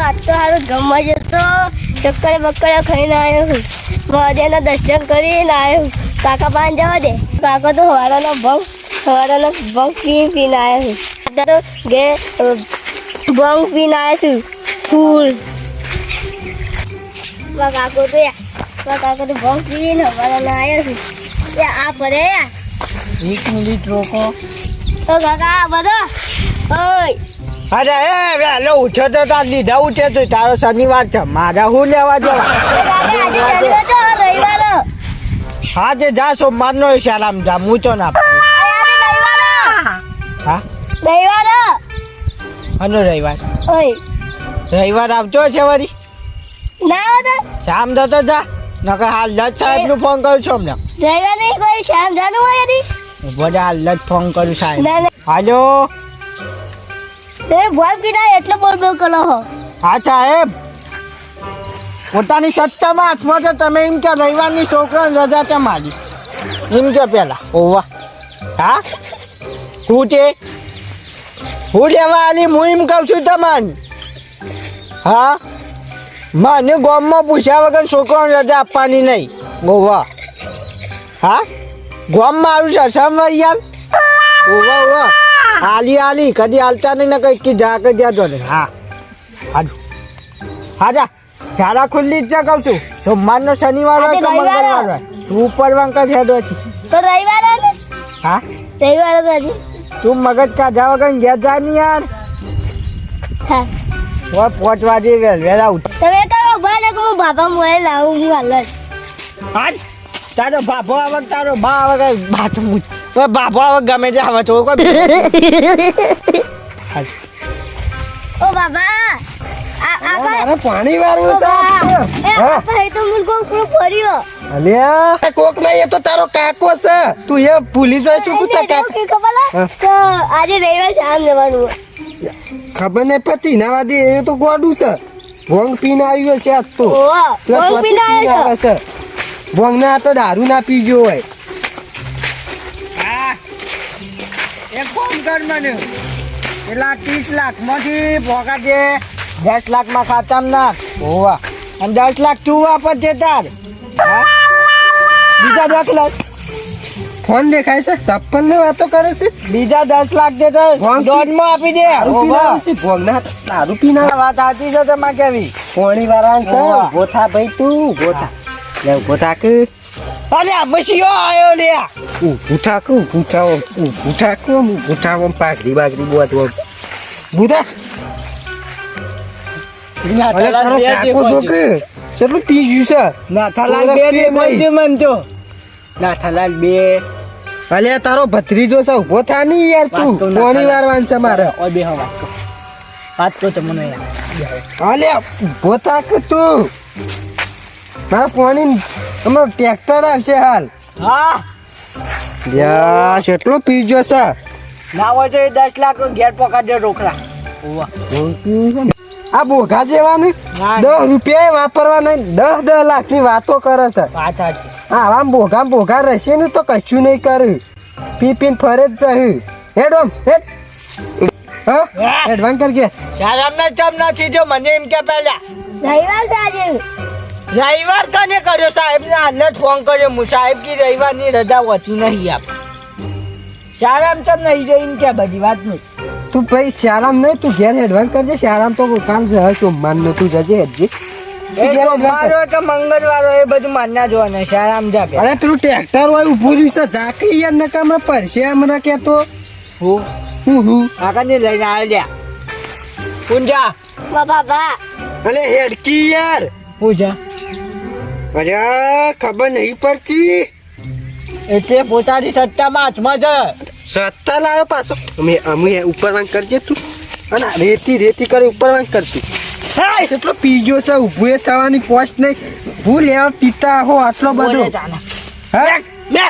આજ તો સારું ગમવા જતો ચક્કરે બક્કરે ખાઈને આવ્યો છું મહાદેવના દર્શન કરીને આવ્યો છું કાકા પાન જવા દે કાકા તો હવારાનો ભંગ પીને આવ્યો છું અત્યારે તો ઘેર ભંગ પીને આવ્યો છું ફૂલ કાકો તો ભંગ પીને હવારાનો આવ્યો છું આ પડે યાર 1 મિનિટ રોકો. તો કાકા બધો ઓય અરે એ વેલો ઉઠ્યો તો તાર લીધા ઉઠે તો તારો શનિવાર છે મારા હું લેવા જવા. હા તે જા સોમવારનો શાળામાં જા હું તો ના હા હનો રવિવાર રવિવાર આવતો છે વળી શામ તો જા નકર હાલ જ સાહેબ નું ફોન કરું છું હમણાં બધા હાલ જ ફોન કરું સાહેબ. હાલો એટલો બોલ બોલ કરો હો હા સાહેબ પોતાની સત્તામાં હાથમાં છે તમે એમ કે રવિવારની છોકરાને રજા છે મારી એમ કે પેલા ઓવા હા હું છે હું લેવા આલી હું એમ કહું છું તમને હા મને ગામમાં પૂછ્યા વગર છોકરાને રજા આપવાની નહીં ઓવા હા ગામમાં આવ્યું છે સમવાર યાર ઓવા ઓવા આલી કદી હાલતા નહીં ને કઈ જા કે જ્યાં દો હા હાજુ હાજા શાળા ખુલ્લી જ છે કહું છું સોમવારનો શનિવાર હોય કે મંગળવાર હોય તું ઉપર વાંકા છે દો તો રવિવાર હા રવિવાર હજી તું મગજ કાઢા વગર ઘેર જા નહીં યાર હા 5 વાગે વહેલા ઉઠ તમે કરો ભાઈ ને હું બાપા મોડે લાવું હું હાલ હાજ તારો બાપો આવે તારો બા આવે બાપ બાપો આવે ગમે તે આવે તો કોઈ ઓ બાબા મારે પાણી વાળવું છે તો મુલકો પૂરો ફર્યો અલ્યા કોક નહીં એ તો તારો કાકો છે તું એ ભૂલી જાય છું કુતા કાકા તો આજે રવિવાર શામ જવાનું ખબર નહીં પતી ના વાદી એ તો ગોડું છે ભોંગ પીને આવ્યો છે આજ તો ભોંગ પીને આવ્યો છે ભોંગ ના તો દારૂ ના પીજો હોય એક ફોન કર મને પેલા 30 લાખ માંથી ભોગા દે 10 લાખમાં ખાતામાં નાખ હોવા અને 10 લાખ તું વાપર છે તાર બીજા 10 લાખ ફોન દેખાય છે 56 ની વાતો કરે છે બીજા 10 લાખ દે તો દોડમાં આપી દે ભોંગ ના દારૂ પીના વાત સાચી છે તમારે કેવી પાણી વાળા છે ગોથા ભાઈ તું ગોથા લે ગોથા કે અરે મસીઓ આયો લે ઉઠાકો પાઘડી બાગડી બોતો બુધા અરે તારો કાકો જો કે કેટલું પી ગયું છે નાથાલાલ બે ને કોઈ છે મન તો નાથાલાલ બે અલે તારો ભત્રીજો છે ઉભો થા ની યાર તું કોની વારવાન છે મારે ઓય બે વાત તો તમને યાર અલે ઉભો થા કે તું મારા પાણી અમારો ટ્રેક્ટર આવશે હાલ હા યા કેટલો પી ગયો છે ના હોય તો 10 લાખ ઘેર પકડજો રોકડા ઓવા આ બોઘા જેવાની 10 રૂપિયા વાપરવા નહીં 10 લાખ ની વાતો કરે છે વાત સાચી હા આમ બોઘા રહેશે ને તો કશું નહીં કર્યું પીને ફરે જ છે હેડ હા એડવાન્સ કરજે શારામના ચમ નથી જો મને એમ કે પહેલા રવિવાર છે આજે રવિવાર કને કર્યો સાહેબ ને હાલ જ ફોન કર્યો હું સાહેબ કી રવિવાર ની રજા હોતી નહીં આપ શારામ ચમ નહીં જોઈને કે બધી વાત નહીં તું ભાઈ શારામ નહીં તું ઘેર એડવાન્સ કરજે શારામ તો કામ છે સોમવાર નું તું જજે હેડજે સોમવાર હોય કે મંગળવાર હોય એ બધું માન્યા જોવાના શારામ જા અરે પેલું ટ્રેક્ટર હોય ઉભું રહ્યું છે ઝાકી યાર નકા હમણાં પડશે હમણાં કેતો હું કાકાને લઈને આવ્યા પૂંજા બાબા અલે હેડકી યાર પૂજા અરે ખબર નહીં પડતી એટલે પોતાની સત્તામાં હાથમાં છે સત્તા લાવ્યો પાછો અમે ઉપર વાંક કરજે તું અને રેતી કરી ઉપર વાંક કરતું કેટલો પીજો છે ઉભું એ થવાની પોસ્ટ નહીં હું લેવા પીતા હો આટલો બધો હા લે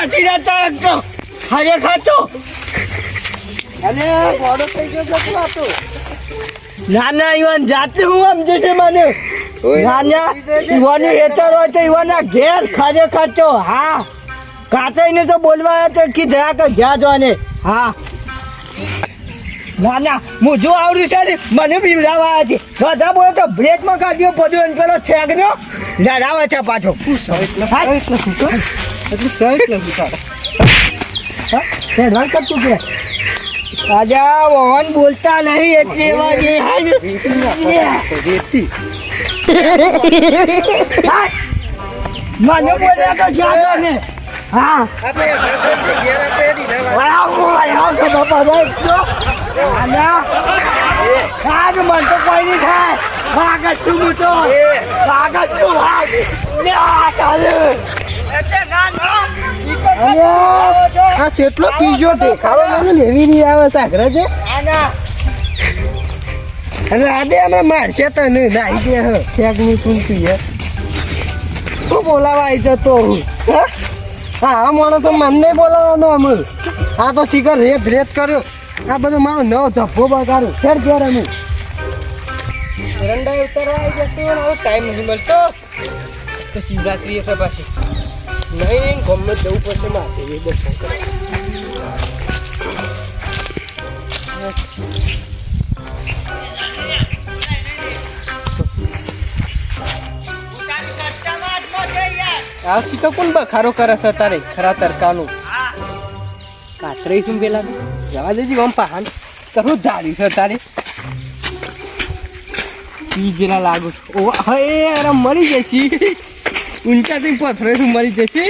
નથી રહેતો હરે ખાતો અલે ગોડો થઈ ગયો છે તું આ તો નાના ઈવન જાતે હું સમજે છે મને નાના ઈવાની હેચર હોય તો ઈવાના ઘેર ખાજે ખાતો હા કાચાઈને તો બોલવા તો કીધા કે જ્યાં જોને હા ના ના હું જો આવડ્યું છે ને મને પીવડાવવા છે બધા બોલો તો બ્રેકમાં કાઢ્યો બધું અને પેલો છેકનો લડાવે છે પાછો એડવાન્સ કરતું કે રાજા મોહન બોલતા નહીં એટલે એવા જે મને બોલ્યા તો જાતો ને હા મન તો કોઈ નહીં થાય ભાગત છું હું તો ભાગત છું આ કેટલો પીજો દેખાડો મને લેવી નહીં આવે સાગરા છે અને આદે અમે મારશે તને નાઈ ગયા ક્યાંક હું શું પીએ તું બોલાવા આવી જતો હું હા માણસ તો મન નહીં બોલાવવાનો અમે આ તો શિખર રેત કર્યો આ બધું મારો નવો ધબ્બો બગાડ્યો ફેર ફેર અમે રંડા ઉતરવા આવી જશે હવે ટાઈમ નહીં મળતો તો શિવરાત્રી હશે પાછી નહીં ગમે જવું પડશે મારે એ દર્શન કરવા આ શીખા કોણ બખારો કરે છે તારે ખરા તરકાનું કાતરે શું પેલા જવા દેજી આમ પહાણ કરું ધાર્યું છે તારે પીજેલા લાગુ ઓ હે અરે મરી જશે ઊંચાથી પથરે શું મરી જશે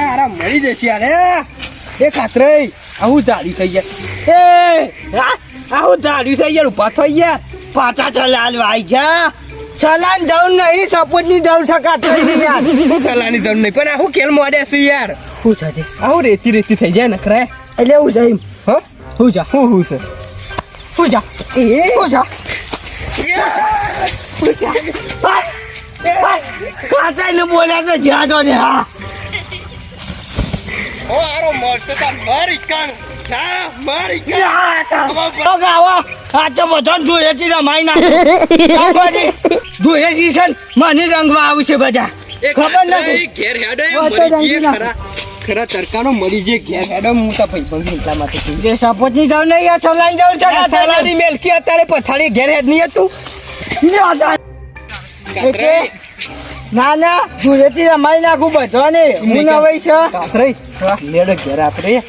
અરે મરી જશે અરે એ કાતરે આવું ધારી થઈ ગયા આવું ધાર્યું થઈ યાર ઉભા થઈ યાર પાછા ચલાલ ભાઈ જા સલાન જવું નહીં સપોર્ટ ની જવું શકાતું નહીં યાર હું સલાની જવું નહીં પણ આવું કેલ મોડે છે યાર શું છે આવું રેતી થઈ જાય નખરા એટલે હું જાય હા હું જા હું છે હું જા એ હું જા કાચા ને બોલ્યા તો જ્યાં તો ને હા ઓ આરો મરતો તા મારી કાન ના મારી કાન ગાવા આ તો બધો ધોયેથી રમાઈ નાખી ધોયેથી છે મને રંગવા આવશે બધા ખબર નથી ઘેર હેડો મરી ગયા ખરા તરકાનો મરી જે ઘેર હેડો હું તો ભાઈ એટલા માટે જે સપોર્ટ ની જાવ નહીં યાર સલાઈન જાવ છે સલાઈની મેલકી અત્યારે પથારી ઘેર હેડ નહીં હતું ના ના ધૂળેથી રમાઈ નાખું બધો ને હું નવાઈ છે લેડો ઘેર આપણે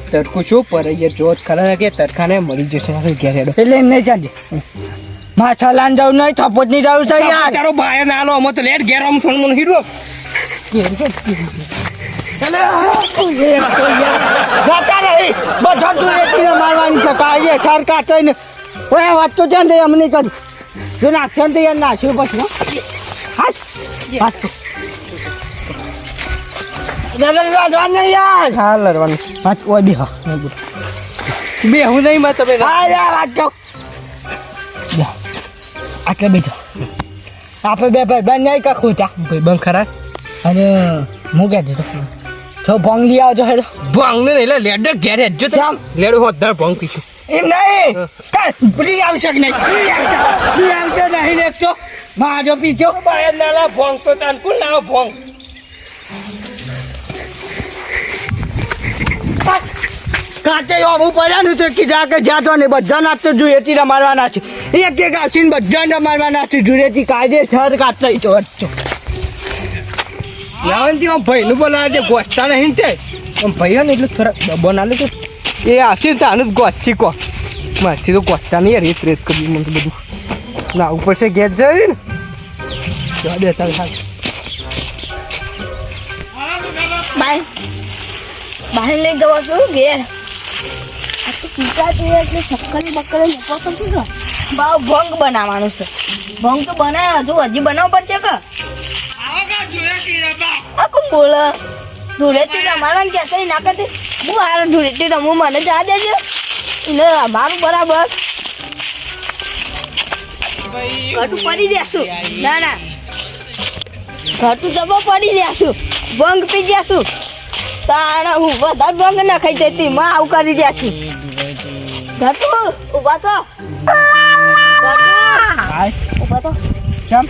તડકું શું પર જોત ખરા કે તરખાને મળી જશે ઘેર હેડો એટલે એમ નહીં ચાલે માછા લાન જાવ નહીં થપોટ નહીં જાવ છે યાર તારો ભાઈ ના લો અમે તો લેટ ઘેર આમ સોન મને હીડો બધા ધૂળેથી મારવાની છે કાંઈ સરકાર થઈને ઓય વાત તો જાણ દે અમને કર્યું જો નાખશે ને તો યાર નાખ્યું પછી હાથ લડવાનું યાર હા લડવાનું હાથ ઓય બી હા બે હું નહીં માં તમે હા યાર વાત તો આટલે બેઠો આપણે બે ભાઈ બંધ નહીં કાખું ચા ભાઈ બંધ ખરા અને હું કહે દીધો છો ભોંગ લઈ આવજો હેડો ભોંગ ને એટલે લેડો ઘેર હેડજો તો લેડો હોત દર ભોંગ પીશું એમ નહીં પડી આવશે કે નહીં પડી આવશે નહીં લેખતો માજો પીછો બહાર નાલા ભોંગ તો તાન કોણ લાવો ભોંગ કાચે હું પડ્યા ને તો કીધા કે જાતો ને બધા ના તો જુએથી રમાડવાના છે એક એક આવશીને બધા રમાડવાના છે જુએથી કાયદેસર કાચો તો વચ્ચો લાવનથી આમ ભાઈનું બોલાવે છે ગોઠતા નહીં તે આમ ભાઈઓ ને એટલું થોડા ડબ્બો ના લે તો એ આવશે ચાનું જ ગોઠી કો મારથી તો ગોઠતા નહીં રેત કરી મને તો બધું ના ઉપર છે ગેસ જઈ ને જવા દે તારે હા બહાર લઈ જવા છું ઘેર પીતા જોઈએ એટલે શક્કરી બક્કરી મૂકવા પડશે ને ભાવ ભંગ બનાવવાનું છે ભંગ તો બનાવ્યો હજી બનાવવું પડશે કે આ કોણ બોલે ધૂળેટી રમાડવાનું કહેતા ના કરતી હું આ ધૂળેટી રમું મને જા દેજો એટલે અમારું બરાબર ઘટું પડી દેશું ના ના ઘટું દબો પડી દેશું ભંગ પી જશું તારા હું વધારે ભંગ ના ખાઈ જતી માં આવું કરી દેશું ઘટું ઉભા તો ઉભા તો ચમ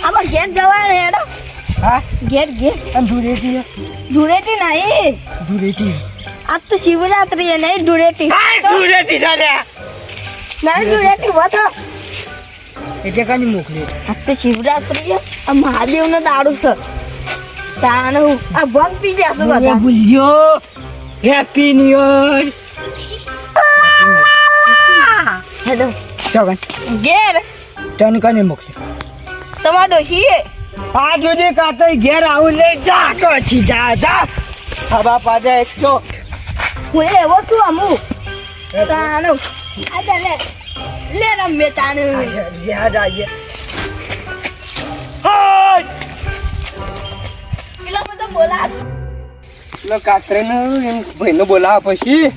આમાં ઘેર જવાય ને હેડો હા ઘેર ઘેર અને ધૂળેટી ધૂળેટી નહીં ધૂળેટી આજ તો શિવરાત્રી છે નહીં ધૂળેટી ધૂળેટી સાલ્યા નહીં ધૂળેટી વધો એટલે કાની મોકલી આજ તો શિવરાત્રી છે આ મહાદેવનો દારૂ છે તાને હું આ ભંગ પી જશે બધા ભૂલ્યો હેપી ન્યુ યર હેડો ચોગન ઘેર તને કાને મોકલી તમારો ડોશી આ જોજે કાતો ઘેર આવું લે જા તો છી જા હવા પાજા 100 હું એવો છું અમુ તાને આ લે લે રમે તાને યાદ આવી પેલા બધા બોલા લો કાતરે નો એમ ભાઈનો બોલાવા પછી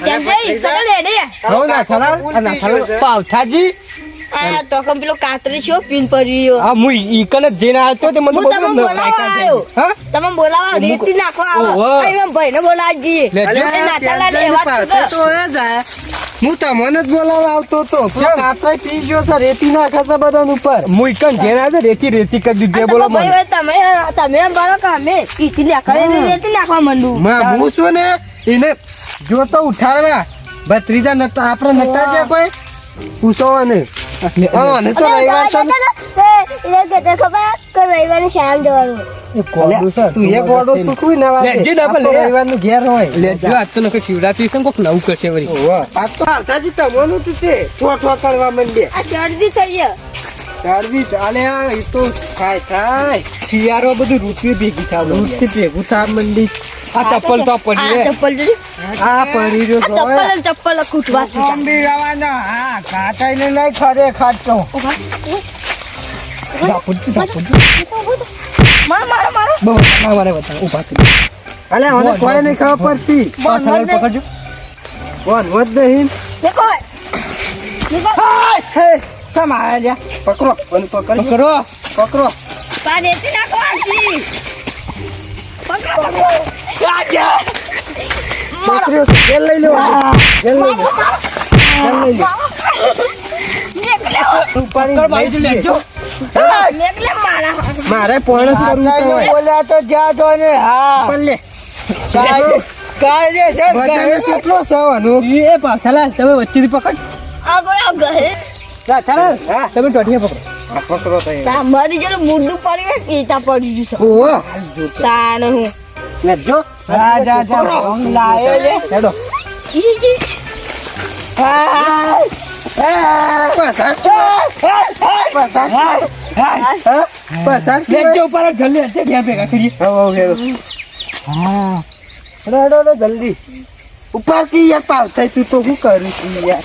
કેમ જઈ સર રેડી હો ના ખલા પાવઠાજી આ તો કમ પેલો કાતરી છો પિન પડ્યો આ મુ ઈકન જ જઈને આવ્યો તો તે મને હું તમને બોલાવા આવ્યો હા તમે બોલાવા રીતિ નાખવા આવો ઓહો. અહીં મેં ભાઈને બોલાવજી લેજો. એ નાતાલા ને વાત કરો. હું તમને જ બોલાવા આવતો તો કાતરે પી ગયો છે રેતી નાખે છે બધાન ઉપર મુ ઈકન જઈને આવ્યો રેતી કરી દીધી બોલો મને ભાઈ તમે એમ બોલો કે અમે ઈથી નાખવા રેતી નાખવા માંડું હું છું ને એને જો તો ઉઠાડવા ભત્રીજા નતા આપણે નતા છે કોઈ પૂછવાને અને તો રવિવાર છે ને રવિવારની શામ જવાનું તું એક વાડો સુખવી ના વાગે રવિવારનું ઘેર હોય લેજો આજ તો નકે શિવરાત્રી છે કોક નવું કરશે વળી આ તો આતાજી તમોનું તું તે ઠો કરવા માંડે આ જલ્દી થઈ ગયો શરદી ચાલે એ તો થાય શિયાળો બધું રૂટી ભેગી થાવ રૂટી ભેગું થાવ મંડી આ ચપ્પલ તો પડી રે ચપ્પલ જોઈ આ પડી રહ્યો આ ચપ્પલ ખૂટવા છે બોમ્બી રવાના હા કાટાઈને નહીં ખરે ખાટો મારો મારે બતા ઉભા કરી અલે મને કોઈ નહીં ખબર પડતી પકડજો કોણ વધ નહીં દેખો હે સમાયા જા પકડો મને પકડો પકડો પા દેતી નાખો આજી પકડો પકડ્યો છે જેલ લઈ લો જેલ લઈ લો મારે પણ બોલ્યા તો જા તો ને હા પણ લે કાલે છે વજન કેટલો સવાનું એ પાછલા તમે વચ્ચેથી પકડ આગળ ગહે પાછલા હા તમે ટોટિયા પકડો પકડો તો તા મારી જરા મુર્દું પડી ને ઈતા પડી જશે ઓહો તાન હું લેજો જા હું લાયો લે હેડો લેજો ઉપર જલ્દી હશે ઘેર ભેગા કરીએ રેડો જલ્દી ઉપર થી યાર પાવ થાય તું તો શું કરું છું યાર